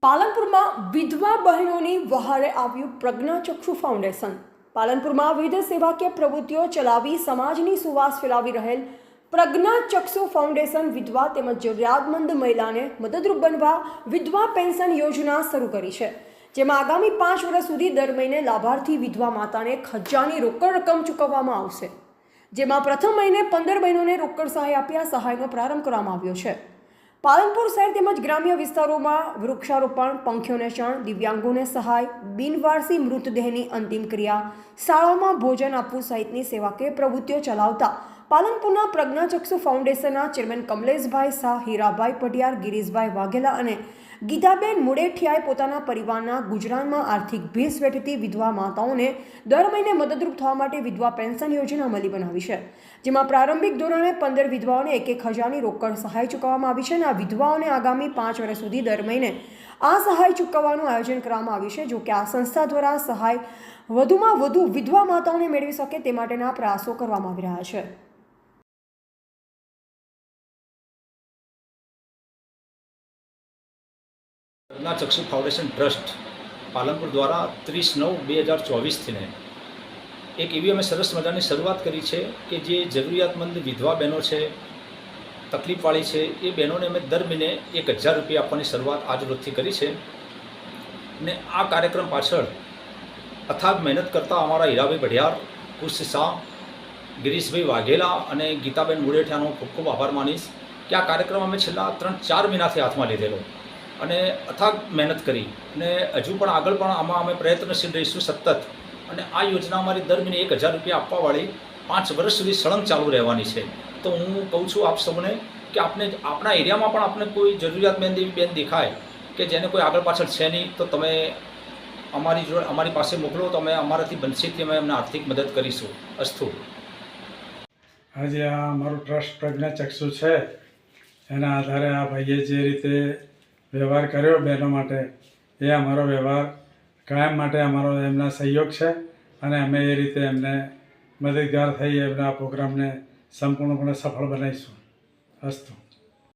પાલનપુરમાં વિધવા બહેનોની વહારે આવ્યું પ્રજ્ઞાચક્ષુ ફાઉન્ડેશન। પાલનપુરમાં વિવિધ સેવાકીય પ્રવૃત્તિઓ ચલાવી સમાજની સુવાસ ફેલાવી રહેલ પ્રજ્ઞાચક્ષુ ફાઉન્ડેશન વિધવા તેમજ જરૂરિયાતમંદ મહિલાને મદદરૂપ બનવા વિધવા પેન્શન યોજના શરૂ કરી છે, જેમાં આગામી 5 વર્ષ સુધી દર મહિને લાભાર્થી વિધવા માતાને 1000ની રોકડ રકમ ચૂકવવામાં આવશે, જેમાં પ્રથમ મહિને 15 બહેનોને રોકડ સહાય આપી આ સહાયનો પ્રારંભ કરવામાં આવ્યો છે। પાલનપુર શહેર તેમજ ગ્રામ્ય વિસ્તારોમાં વૃક્ષારોપણ, પંખીઓને શણ, દિવ્યાંગોને સહાય, બિનવારસી મૃતદેહની અંતિમ ક્રિયા, શાળાઓમાં ભોજન આપવું સહિતની સેવાકીય પ્રવૃત્તિઓ ચલાવતા પાલનપુરના પ્રજ્ઞાચક્ષુ ફાઉન્ડેશનના ચેરમેન કમલેશભાઈ શાહ, હીરાભાઈ પટિયાર, ગિરીશભાઈ વાઘેલા અને ગીતાબેન મુડેઠિયાએ પોતાના પરિવારના ગુજરાનમાં આર્થિક ભેસ વેઠતી વિધવા માતાઓને દર મહિને મદદરૂપ થવા માટે વિધવા પેન્શન યોજના અમલી બનાવી છે, જેમાં પ્રારંભિક ધોરણે 15 વિધવાઓને 1000ની રોકડ સહાય ચૂકવવામાં આવી છે અને આ વિધવાઓને આગામી 5 વર્ષ સુધી દર મહિને આ સહાય ચૂકવવાનું આયોજન કરવામાં આવ્યું છે। જો કે આ સંસ્થા દ્વારા સહાય વધુમાં વધુ વિધવા માતાઓને મેળવી શકે તે માટેના પ્રયાસો કરવામાં આવી રહ્યા છે। પ્રજ્ઞાચક્ષુ ફાઉન્ડેશન ટ્રસ્ટ પાલનપુર દ્વારા 30/9/2024 થી એક એવી અમે સરસ મજાની શરૂઆત કરી છે કે જે જરૂરિયાતમંદ વિધવા બહેનો છે, તકલીફવાળી છે, એ બહેનોને અમે દર મહિને 1000 રૂપિયા આપવાની શરૂઆત આજ રોજથી કરી છે। ને આ કાર્યક્રમ પાછળ અથાગ મહેનત કરતા અમારા હીરાભાઈ પટિયાર, ખુશ શાહ, ગિરીશભાઈ વાઘેલા અને ગીતાબેન મુડેઠિયાનો ખૂબ ખૂબ આભાર માનીશ કે આ કાર્યક્રમ અમે છેલ્લા 3-4 મહિનાથી હાથમાં લીધેલો અને અથાગ મહેનત કરી અને હજુ પણ આગળ પણ આમાં અમે પ્રયત્નશીલ રહીશું સતત। અને આ યોજના અમારી દર મહિને 1000 રૂપિયા આપવાવાળી 5 વર્ષ સુધી સળંગ ચાલુ રહેવાની છે। તો હું કહું છું આપ સૌને કે આપને આપણા એરિયામાં પણ આપને કોઈ જરૂરિયાતમંદ એવી બેન દેખાય કે જેને કોઈ આગળ પાછળ છે નહીં, તો તમે અમારી પાસે મોકલો, તો અમે અમારાથી બનશેથી અમે એમને આર્થિક મદદ કરીશું। અસ્તુ। આજે આ અમારું ટ્રસ્ટ પ્રજ્ઞાચક્ષુ છે, એના આધારે આ ભાઈએ જે રીતે વ્યવહાર કર્યો બહેનો માટે, એ અમારો વ્યવહાર કાયમ માટે અમારો એમના સહયોગ છે અને અમે એ રીતે એમને મદદગાર થઈ એમના પ્રોગ્રામને સંપૂર્ણપણે સફળ બનાવીશું। અસ્તુ।